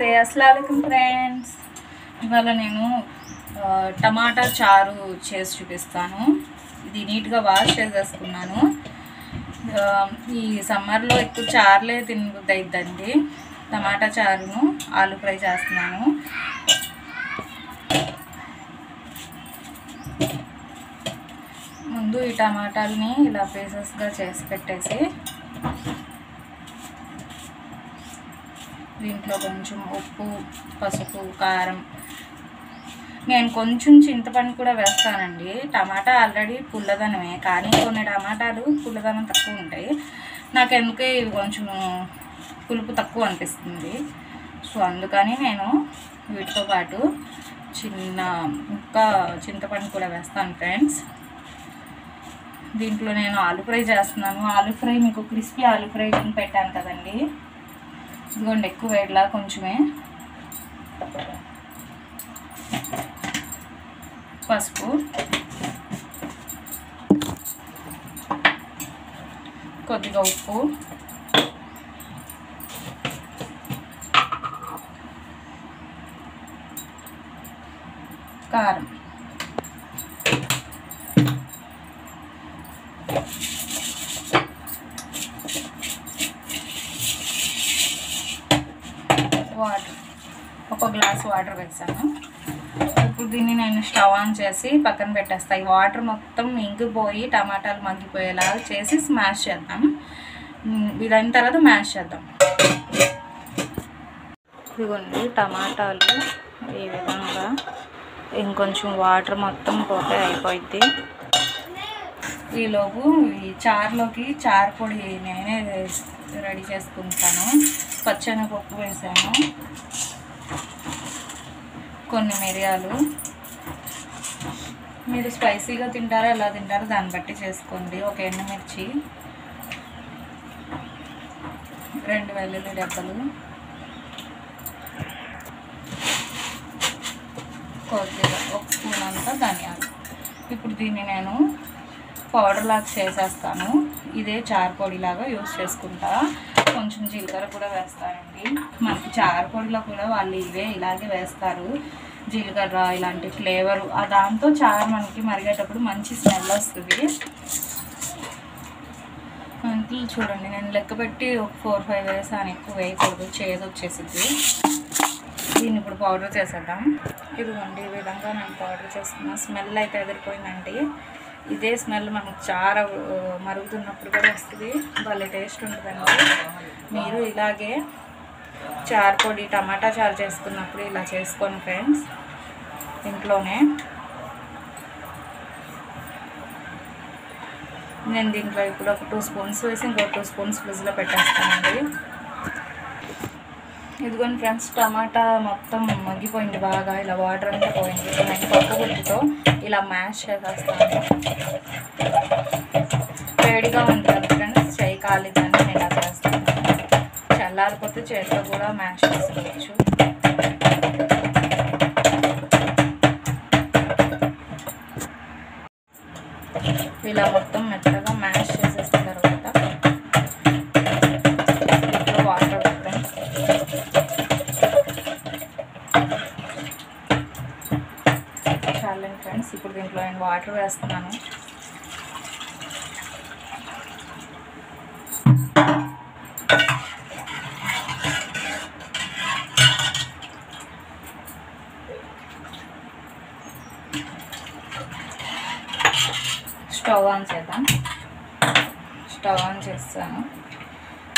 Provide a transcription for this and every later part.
నమస్తే అస్సలాముఅలైకుం ఫ్రెండ్స్. ఇవాళ నేను టమాటా చారు చేసి చూపిస్తాను. ఇది నీట్గా వాష్ చేసేసుకున్నాను. ఈ సమ్మర్లో ఎక్కువ చారులే తినబుద్ధి అయిద్దండి. టమాటా చారును ఆలు ఫ్రై చేస్తున్నాను. ముందు ఈ టమాటాలని ఇలా పీసెస్గా చేసి పెట్టేసి దీంట్లో కొంచెం ఉప్పు, పసుపు, కారం, నేను కొంచెం చింతపండు కూడా వేస్తానండి. టమాటా ఆల్రెడీ పుల్లదనమే, కానీ కొన్ని టమాటాలు పుల్లదనం తక్కువ ఉంటాయి. నాకు ఎందుకే ఇవి కొంచెం పులుపు తక్కువ అనిపిస్తుంది. సో అందుకని నేను వీటితో పాటు చిన్న ముక్క చింతపండు కూడా వేస్తాను ఫ్రెండ్స్. దీంట్లో నేను ఆలు ఫ్రై చేస్తున్నాను. ఆలు ఫ్రై మీకు క్రిస్పీ ఆలు ఫ్రై పెట్టాను కదండి, ఇదిగోండి. ఎక్కువ వేడలా కొంచెమే పసుపు, కొద్దిగా ఉప్పు, కారం, వాటర్, ఒక గ్లాస్ వాటర్ వేసాను. ఇప్పుడు దీన్ని నేను స్టవ్ ఆన్ చేసి పక్కన పెట్టేస్తాను. ఈ వాటర్ మొత్తం ఇంగిపోయి టమాటాలు మగ్గిపోయేలాగా చేసి స్మాష్ చేద్దాం. ఇదైన తర్వాత మ్యాష్ చేద్దాం. ఇదిగోండి టమాటాలు ఈ విధంగా ఇంకొంచెం వాటర్ మొత్తం పోతే అయిపోయింది. ఈలోపు ఈ చారులోకి చారు పొడి నేనే రెడీ చేసుకుంటాను. పచ్చెనగపప్పు వేసాను, కొన్ని మిరియాలు. మీరు స్పైసీగా తింటారో ఎలా తింటారో దాన్ని బట్టి చేసుకోండి. ఒక ఎండుమిర్చి, 2 వెల్లుల్లి రెబ్బలు, కొద్దిగా 1 స్పూన్ అంతా ధనియాలు. ఇప్పుడు దీన్ని నేను పౌడర్ లాగా చేసేస్తాను. ఇదే చారు పొడిలాగా యూస్ చేసుకుంటా. కొంచెం జీలకర్ర కూడా వేస్తానండి. మనకి చారు పొడిలో కూడా వాళ్ళు ఇలాగే వేస్తారు, జీలకర్ర ఇలాంటి ఫ్లేవరు. దాంతో చారు మనకి మరిగేటప్పుడు మంచి స్మెల్ వస్తుంది. మనకి చూడండి, నేను లెక్క పెట్టి ఒక 4-5 వేసాను, ఎక్కువ వేయకూడదు, చేదు వచ్చేసింది. దీన్ని ఇప్పుడు పౌడర్ చేసేద్దాం. ఇదిగోండి ఈ విధంగా నేను పౌడర్ చేస్తున్నా. స్మెల్ అయితే ఎదిరిపోయిందండి. ఇదే స్మెల్ మనకు చారు మరుగుతున్నప్పుడు కూడా వస్తుంది, భలే టేస్ట్ ఉంటుందండి. మీరు ఇలాగే చారు పొడి టమాటా చారు చేసుకున్నప్పుడు ఇలా చేసుకోండి ఫ్రెండ్స్ ఇంట్లోనే. నేను దీంట్లో ఇప్పుడు ఒక 2 స్పూన్స్ వేసి ఇంకో 2 స్పూన్స్ ఫ్రిడ్జ్లో పెట్టేస్తానండి. ఇదిగోండి ఫ్రెండ్స్, టమాటా మొత్తం మగ్గిపోయింది బాగా, ఇలా వాటర్ అంతా పోయింది. నేను పప్పు గుత్తితో ఇలా మ్యాష్ చేసేస్తాను. వేడిగా ఉంటుంది ఫ్రెండ్స్, చేయి కాలిదని నేను ఇలా చేస్తాను. చల్లారిపోతే చేతితో కూడా మ్యాష్ చేసుకోవచ్చు. ఇలా మొత్తం మెత్తగా మ్యాష్ చేసేసిన తర్వాత ఇంట్లో వాటర్ పెట్టాను. చాలండి ఫ్రెండ్స్, ఇప్పుడు దీంట్లో నేను వాటర్ వేస్తున్నాను. స్టవ్ ఆన్ చేద్దాం. స్టవ్ ఆన్ చేస్తాను.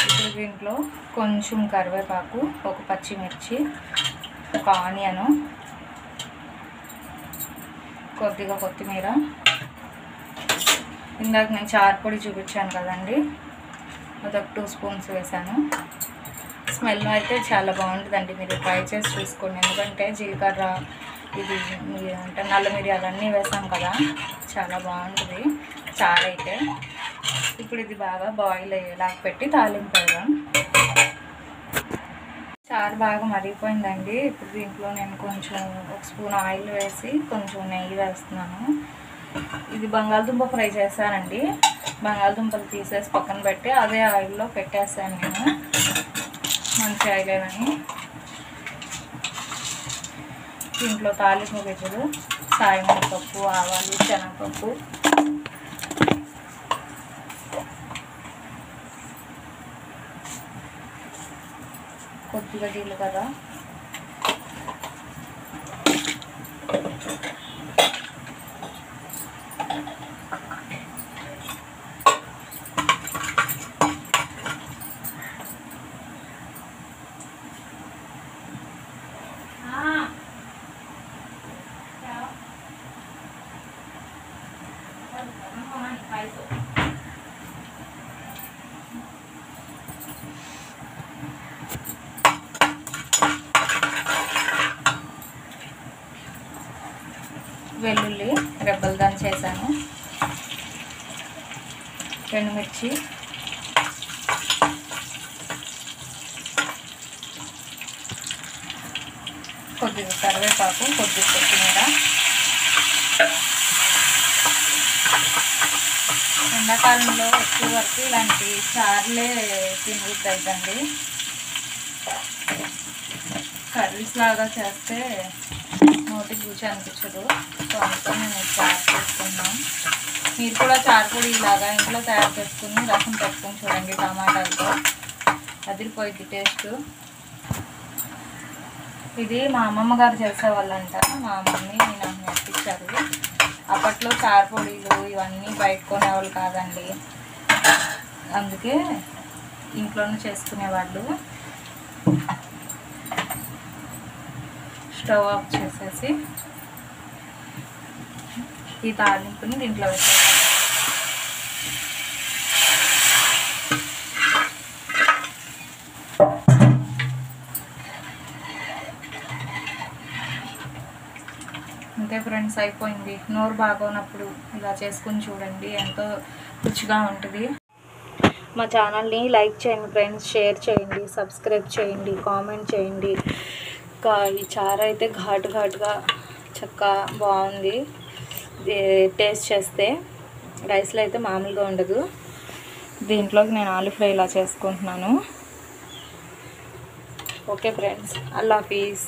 ఇప్పుడు దీంట్లో కొంచెం కరివేపాకు, ఒక పచ్చిమిర్చి, ఒక ఆనియను, కొద్దిగా కొత్తిమీర, ఇందాక నేను చారు పొడి చూపించాను కదండి, అదొక 2 స్పూన్స్ వేసాను. స్మెల్ అయితే చాలా బాగుంటుందండి, మీరు ట్రై చేసి చూసుకోండి. ఎందుకంటే జీలకర్ర, ఇది అంటే నల్ల మిరియాలు అన్నీ వేసాం కదా, చాలా బాగుంటుంది చారు అయితే. ఇప్పుడు ఇది బాగా బాయిల్ అయ్యేలాగా పెట్టి తాలింపు పెడదాం. చారు బాగా మరిగిపోయిందండి. ఇప్పుడు దీంట్లో నేను కొంచెం 1 స్పూన్ ఆయిల్ వేసి కొంచెం నెయ్యి వేస్తున్నాను. ఇది బంగాళదుంప ఫ్రై చేశానండి. బంగాళదుంపలు తీసేసి పక్కన పెట్టి అదే ఆయిల్లో పెట్టేసాను నేను, మంచి ఆయిలేనని. దీంట్లో తాలింపు గింజలు, సాయమినపప్పు, ఆవాలు, శనగపప్పు, కొద్దిగా జీలకర్ర, వెల్లుల్లి రెబ్బలు దంచేసాను, ఎండుమిర్చి, కొద్దిగా కరివేపాకు, కొద్దిగా కొత్తిమీర. ఎండాకాలంలో ఎక్కువ వరకు ఇలాంటి చారులే తినబుద్దవుతుంది. కర్రీస్ లాగా చేస్తే నోటికి రుచి అనిపించదు. సో అందుతో నేను చారు చేసుకున్నాం. మీరు కూడా చారుపొడి ఇలాగా ఇంట్లో తయారు చేసుకుని రసం పెట్టుకొని చూడండి టమాటాలతో, అదిరిపోయింది టేస్ట్. ఇది మా అమ్మమ్మ గారు చేసేవాళ్ళంట. మా మమ్మీ నాకు నేర్పించారు. అప్పట్లో చారుపొడిలు ఇవన్నీ బయట కొనేవాళ్ళు కాదండి, అందుకే ఇంట్లోనే చేసుకునేవాళ్ళు. స్టవ్ ఆఫ్ చేసేసి ఈ తాలింపుని దీంట్లో వేసేసాను. అంతే ఫ్రెండ్స్, అయిపోయింది. నోరు బాగోనప్పుడు ఇలా చేసుకుని చూడండి, ఎంతో రుచిగా ఉంటుంది. మా ఛానల్ని లైక్ చేయండి ఫ్రెండ్స్, షేర్ చేయండి, సబ్స్క్రైబ్ చేయండి, కామెంట్ చేయండి. ఇంకా ఈ చారు అయితే ఘాటుగా చక్కగా బాగుంది. టేస్ట్ చేస్తే రైస్లో అయితే మామూలుగా ఉండదు. దీంట్లోకి నేను ఆలు ఫ్రై ఇలా చేసుకుంటున్నాను. ఓకే ఫ్రెండ్స్, అల్లా హఫీజ్.